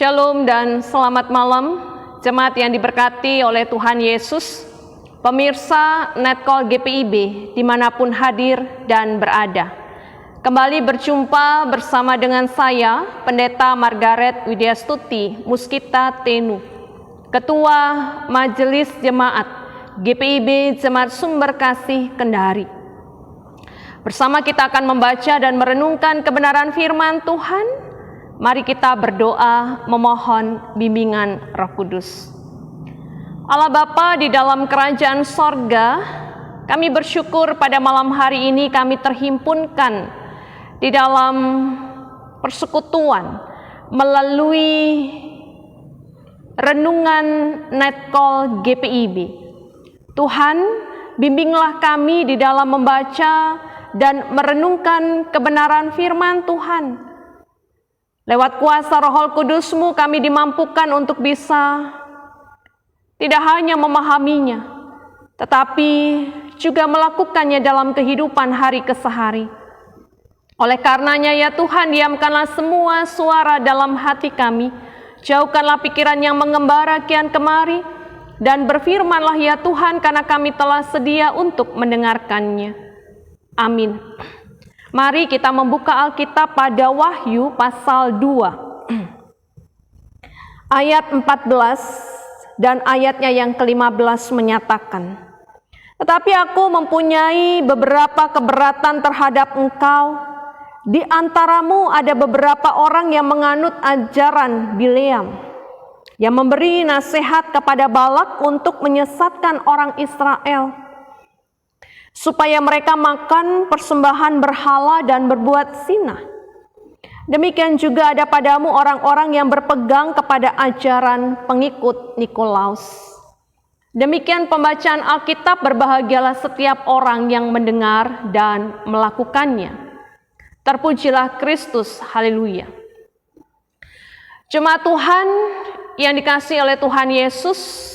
Shalom dan selamat malam, jemaat yang diberkati oleh Tuhan Yesus, pemirsa Netcall GPIB dimanapun hadir dan berada. Kembali berjumpa bersama dengan saya, Pendeta Margaret Widyastuti Muskita Tenu, Ketua Majelis Jemaat GPIB Jemaat Sumber Kasih Kendari. Bersama kita akan membaca dan merenungkan kebenaran firman Tuhan. Mari kita berdoa memohon bimbingan Roh Kudus. Allah Bapa di dalam kerajaan sorga, kami bersyukur pada malam hari ini kami terhimpunkan di dalam persekutuan melalui renungan Netcall GPIB. Tuhan, bimbinglah kami di dalam membaca dan merenungkan kebenaran firman Tuhan. Lewat kuasa Roh Kudus-Mu kami dimampukan untuk bisa tidak hanya memahaminya, tetapi juga melakukannya dalam kehidupan hari ke hari. Oleh karenanya ya Tuhan, diamkanlah semua suara dalam hati kami, jauhkanlah pikiran yang mengembara kian kemari, dan berfirmanlah ya Tuhan karena kami telah sedia untuk mendengarkannya. Amin. Mari kita membuka Alkitab pada Wahyu pasal 2 ayat 14 dan ayatnya yang ke-15 menyatakan, "Tetapi aku mempunyai beberapa keberatan terhadap engkau. Di antaramu ada beberapa orang yang menganut ajaran Bileam, yang memberi nasihat kepada Balak untuk menyesatkan orang Israel, supaya mereka makan persembahan berhala dan berbuat zina. Demikian juga ada padamu orang-orang yang berpegang kepada ajaran pengikut Nikolaus." Demikian pembacaan Alkitab. Berbahagialah setiap orang yang mendengar dan melakukannya. Terpujilah Kristus, haleluya. Jemaat Tuhan yang dikasihi oleh Tuhan Yesus,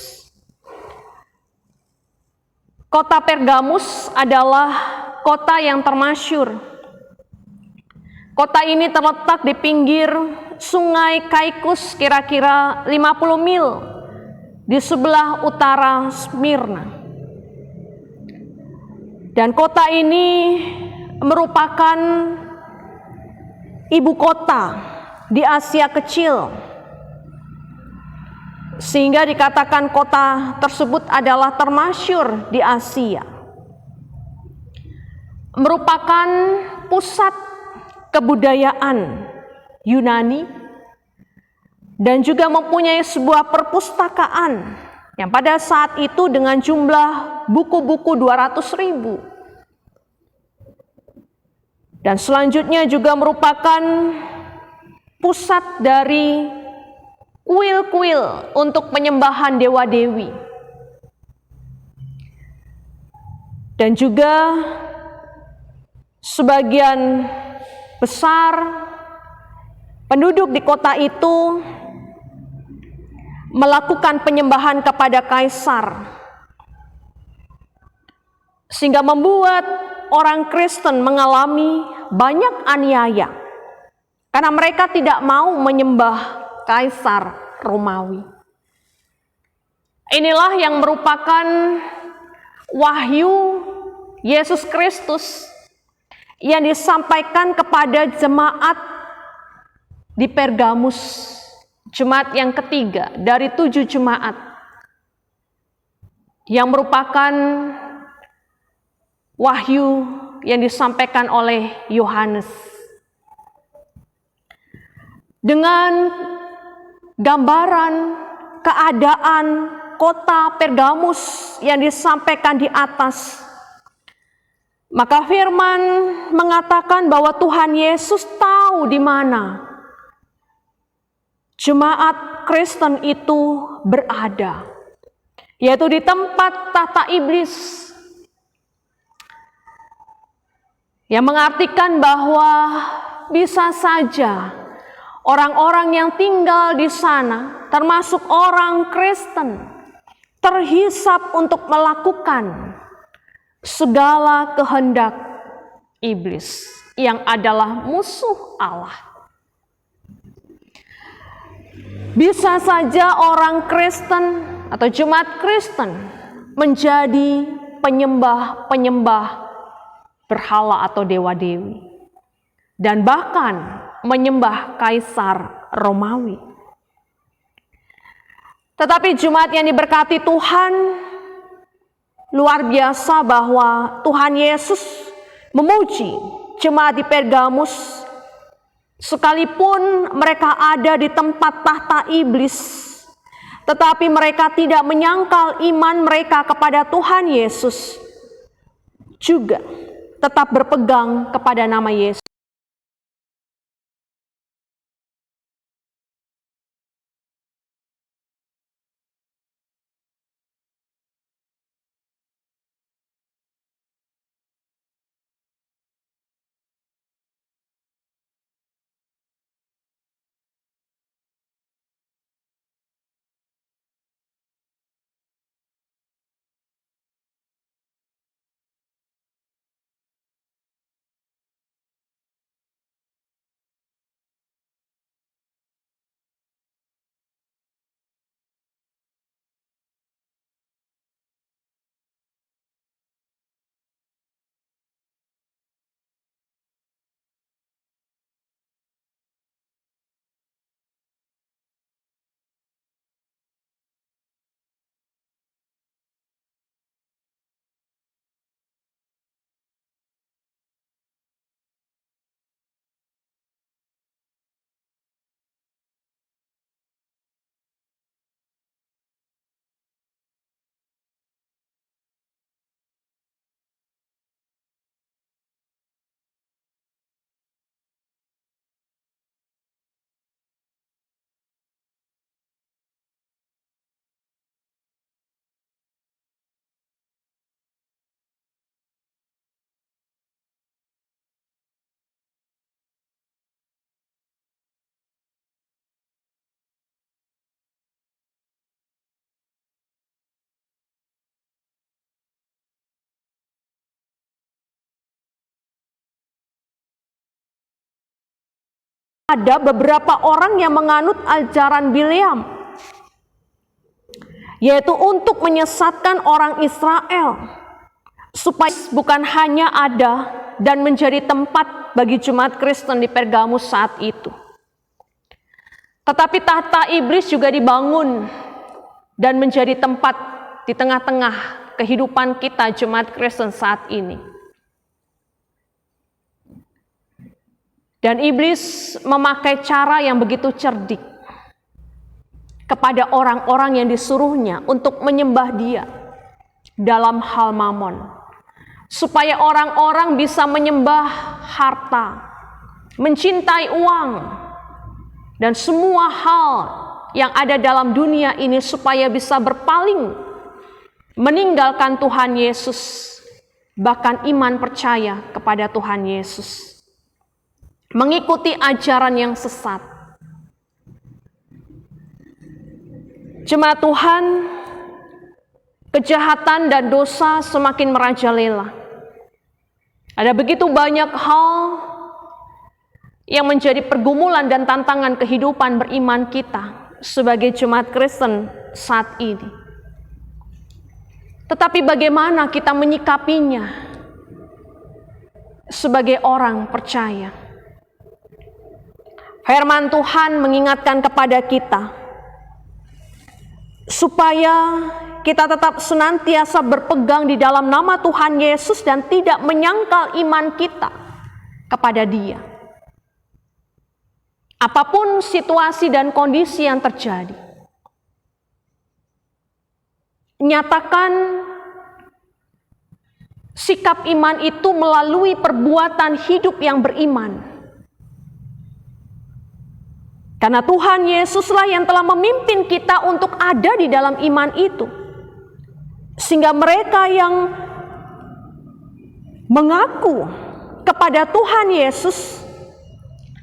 kota Pergamus adalah kota yang termasyur. Kota ini terletak di pinggir sungai Kaikus kira-kira 50 mil di sebelah utara Smyrna. Dan kota ini merupakan ibu kota di Asia Kecil, sehingga dikatakan kota tersebut adalah termasyur di Asia. Merupakan pusat kebudayaan Yunani dan juga mempunyai sebuah perpustakaan yang pada saat itu dengan jumlah buku-buku 200.000. Dan selanjutnya juga merupakan pusat dari kuil-kuil untuk penyembahan dewa-dewi. Dan juga sebagian besar penduduk di kota itu melakukan penyembahan kepada kaisar, sehingga membuat orang Kristen mengalami banyak aniaya karena mereka tidak mau menyembah Kaisar Romawi. Inilah yang merupakan wahyu Yesus Kristus yang disampaikan kepada jemaat di Pergamus, jemaat yang ketiga dari 7 jemaat, yang merupakan wahyu yang disampaikan oleh Yohanes. Dengan gambaran keadaan kota Pergamus yang disampaikan di atas, maka firman mengatakan bahwa Tuhan Yesus tahu di mana jemaat Kristen itu berada, yaitu di tempat tahta iblis, yang mengartikan bahwa bisa saja orang-orang yang tinggal di sana, termasuk orang Kristen, terhisap untuk melakukan segala kehendak iblis yang adalah musuh Allah. Bisa saja orang Kristen atau jemaat Kristen menjadi penyembah-penyembah berhala atau dewa-dewi, dan bahkan menyembah kaisar Romawi. Tetapi jemaat yang diberkati Tuhan, luar biasa bahwa Tuhan Yesus memuji jemaat di Pergamus, sekalipun mereka ada di tempat tahta iblis, tetapi mereka tidak menyangkal iman mereka kepada Tuhan Yesus, juga tetap berpegang kepada nama Yesus. Ada beberapa orang yang menganut ajaran Bileam, yaitu untuk menyesatkan orang Israel, supaya bukan hanya ada dan menjadi tempat bagi jemaat Kristen di Pergamus saat itu, tetapi tahta iblis juga dibangun dan menjadi tempat di tengah-tengah kehidupan kita jemaat Kristen saat ini. Dan iblis memakai cara yang begitu cerdik kepada orang-orang yang disuruhnya untuk menyembah dia dalam hal mamon, supaya orang-orang bisa menyembah harta, mencintai uang, dan semua hal yang ada dalam dunia ini, supaya bisa berpaling, meninggalkan Tuhan Yesus, bahkan iman percaya kepada Tuhan Yesus, mengikuti ajaran yang sesat. Jemaat Tuhan, kejahatan dan dosa semakin merajalela. Ada begitu banyak hal yang menjadi pergumulan dan tantangan kehidupan beriman kita sebagai jemaat Kristen saat ini. Tetapi bagaimana kita menyikapinya sebagai orang percaya? Firman Tuhan mengingatkan kepada kita supaya kita tetap senantiasa berpegang di dalam nama Tuhan Yesus dan tidak menyangkal iman kita kepada Dia. Apapun situasi dan kondisi yang terjadi, nyatakan sikap iman itu melalui perbuatan hidup yang beriman. Karena Tuhan Yesuslah yang telah memimpin kita untuk ada di dalam iman itu. Sehingga mereka yang mengaku kepada Tuhan Yesus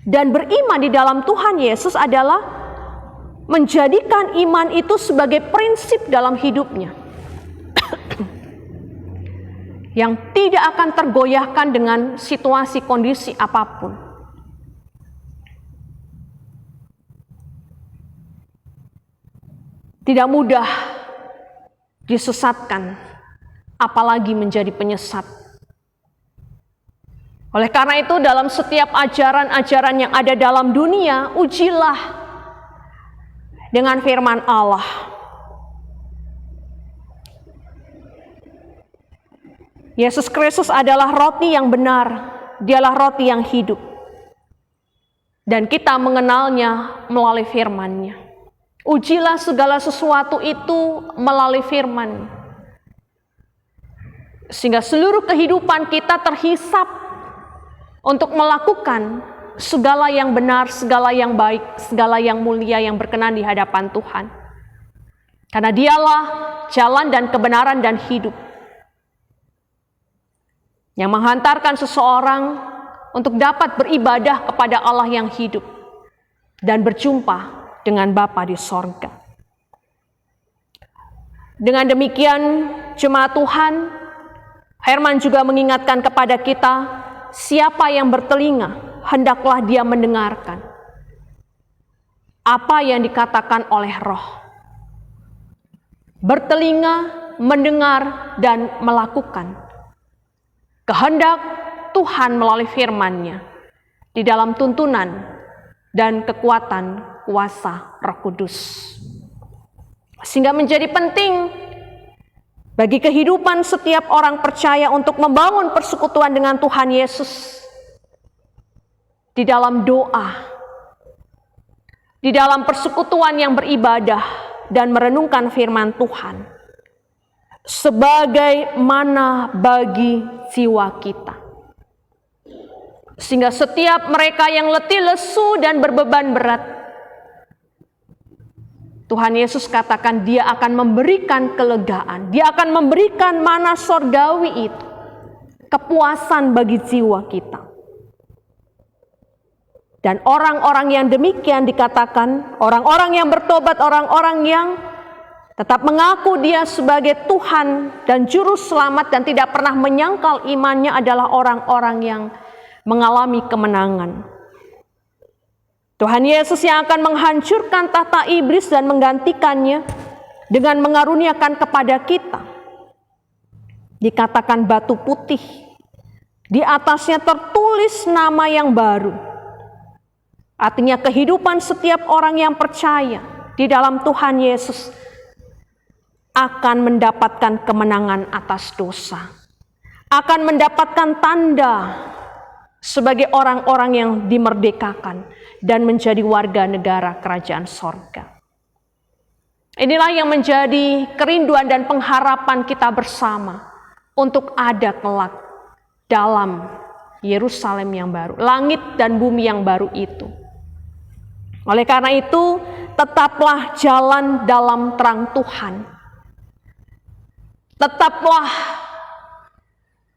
dan beriman di dalam Tuhan Yesus adalah menjadikan iman itu sebagai prinsip dalam hidupnya. Yang tidak akan tergoyahkan dengan situasi kondisi apapun. tidak mudah disesatkan, apalagi menjadi penyesat. Oleh karena itu, dalam setiap ajaran-ajaran yang ada dalam dunia, ujilah dengan firman Allah. Yesus Kristus adalah roti yang benar, dialah roti yang hidup. Dan kita mengenalnya melalui firman-Nya. Ujilah segala sesuatu itu melalui firman. Sehingga seluruh kehidupan kita terhisap untuk melakukan segala yang benar, segala yang baik, segala yang mulia yang berkenan di hadapan Tuhan. Karena dialah jalan dan kebenaran dan hidup, yang menghantarkan seseorang untuk dapat beribadah kepada Allah yang hidup dan berjumpa dengan Bapa di sorga. Dengan demikian, jemaat Tuhan, Herman juga mengingatkan kepada kita, siapa yang bertelinga, hendaklah dia mendengarkan apa yang dikatakan oleh Roh. Bertelinga, mendengar, dan melakukan kehendak Tuhan melalui firman-Nya di dalam tuntunan dan kekuatan kuasa Roh Kudus. Sehingga menjadi penting bagi kehidupan setiap orang percaya untuk membangun persekutuan dengan Tuhan Yesus di dalam doa, di dalam persekutuan yang beribadah dan merenungkan firman Tuhan, sebagaimana bagi jiwa kita. Sehingga setiap mereka yang letih, lesu, dan berbeban berat, Tuhan Yesus katakan dia akan memberikan kelegaan. Dia akan memberikan mana sorgawi itu, kepuasan bagi jiwa kita. Dan orang-orang yang demikian dikatakan, orang-orang yang bertobat, orang-orang yang tetap mengaku dia sebagai Tuhan dan Juru Selamat dan tidak pernah menyangkal imannya adalah orang-orang yang mengalami kemenangan. Tuhan Yesus yang akan menghancurkan tahta iblis dan menggantikannya dengan mengaruniakan kepada kita. Dikatakan batu putih, di atasnya tertulis nama yang baru. Artinya kehidupan setiap orang yang percaya di dalam Tuhan Yesus akan mendapatkan kemenangan atas dosa, akan mendapatkan tanda sebagai orang-orang yang dimerdekakan dan menjadi warga negara kerajaan sorga. Inilah yang menjadi kerinduan dan pengharapan kita bersama untuk ada kelak dalam Yerusalem yang baru, langit dan bumi yang baru itu. Oleh karena itu, tetaplah jalan dalam terang Tuhan. Tetaplah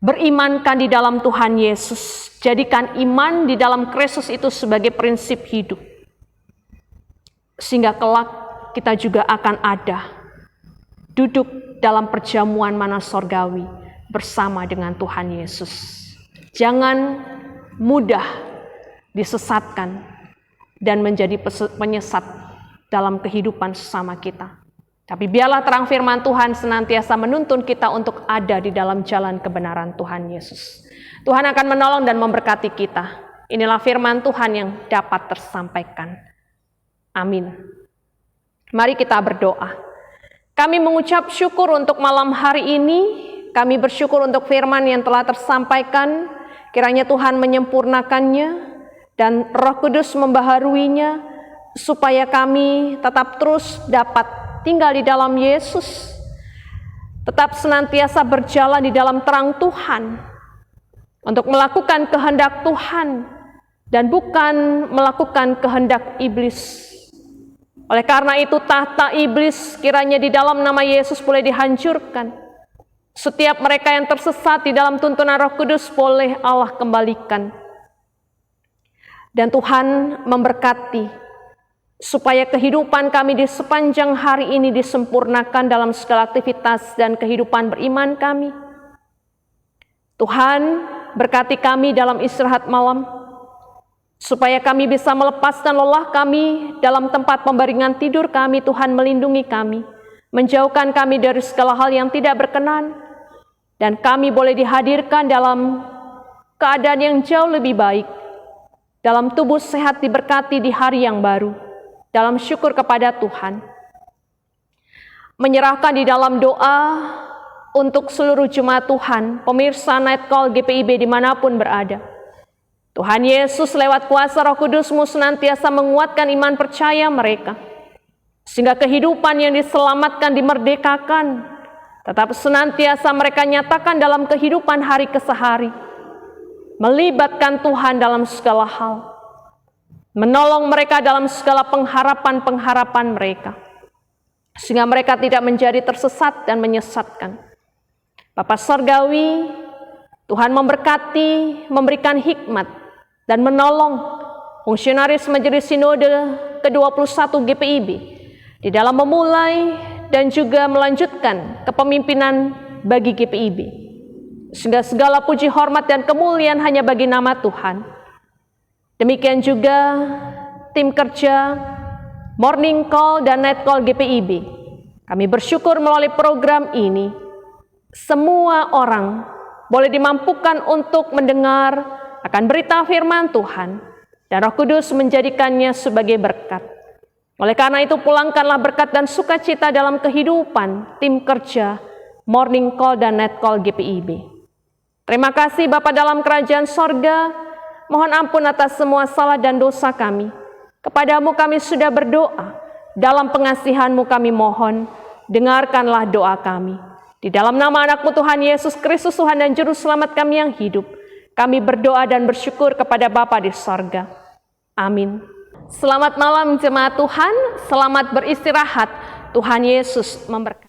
berimankan di dalam Tuhan Yesus. Jadikan iman di dalam Kristus itu sebagai prinsip hidup. Sehingga kelak kita juga akan ada duduk dalam perjamuan mana sorgawi bersama dengan Tuhan Yesus. Jangan mudah disesatkan dan menjadi penyesat dalam kehidupan sesama kita. Tapi biarlah terang firman Tuhan senantiasa menuntun kita untuk ada di dalam jalan kebenaran Tuhan Yesus. Tuhan akan menolong dan memberkati kita. Inilah firman Tuhan yang dapat tersampaikan. Amin. Mari kita berdoa. Kami mengucap syukur untuk malam hari ini. Kami bersyukur untuk firman yang telah tersampaikan. Kiranya Tuhan menyempurnakannya dan Roh Kudus membaharuinya supaya kami tetap terus dapat tinggal di dalam Yesus, tetap senantiasa berjalan di dalam terang Tuhan untuk melakukan kehendak Tuhan dan bukan melakukan kehendak iblis. Oleh karena itu tahta iblis kiranya di dalam nama Yesus boleh dihancurkan. Setiap mereka yang tersesat di dalam tuntunan Roh Kudus boleh Allah kembalikan. Dan Tuhan memberkati supaya kehidupan kami di sepanjang hari ini disempurnakan dalam segala aktivitas dan kehidupan beriman kami. Tuhan berkati kami dalam istirahat malam. supaya kami bisa melepaskan lelah kami dalam tempat pembaringan tidur kami. Tuhan melindungi kami, menjauhkan kami dari segala hal yang tidak berkenan, dan kami boleh dihadirkan dalam keadaan yang jauh lebih baik, dalam tubuh sehat diberkati di hari yang baru, dalam syukur kepada Tuhan. Menyerahkan di dalam doa untuk seluruh jemaat Tuhan, pemirsa Night Call GPIB dimanapun berada. Tuhan Yesus lewat kuasa Roh Kudus-Mu senantiasa menguatkan iman percaya mereka, sehingga kehidupan yang diselamatkan, dimerdekakan, tetap senantiasa mereka nyatakan dalam kehidupan hari kesehari, melibatkan Tuhan dalam segala hal, menolong mereka dalam segala pengharapan-pengharapan mereka, sehingga mereka tidak menjadi tersesat dan menyesatkan. Bapa Surgawi, Tuhan memberkati, memberikan hikmat, dan menolong fungsionaris Majelis Sinode ke-21 GPIB di dalam memulai dan juga melanjutkan kepemimpinan bagi GPIB, sehingga segala puji, hormat, dan kemuliaan hanya bagi nama Tuhan. Demikian juga tim kerja Morning Call dan Night Call GPIB. Kami bersyukur melalui program ini, semua orang boleh dimampukan untuk mendengar akan berita firman Tuhan, dan Roh Kudus menjadikannya sebagai berkat. Oleh karena itu, pulangkanlah berkat dan sukacita dalam kehidupan tim kerja Morning Call dan Night Call GPIB. Terima kasih Bapa dalam kerajaan sorga, mohon ampun atas semua salah dan dosa kami. Kepadamu kami sudah berdoa, dalam pengasihan-Mu kami mohon, dengarkanlah doa kami. Di dalam nama anak-Mu Tuhan Yesus Kristus, Tuhan dan Juru Selamat kami yang hidup, kami berdoa dan bersyukur kepada Bapa di sorga. Amin. Selamat malam jemaat Tuhan, selamat beristirahat. Tuhan Yesus memberkati.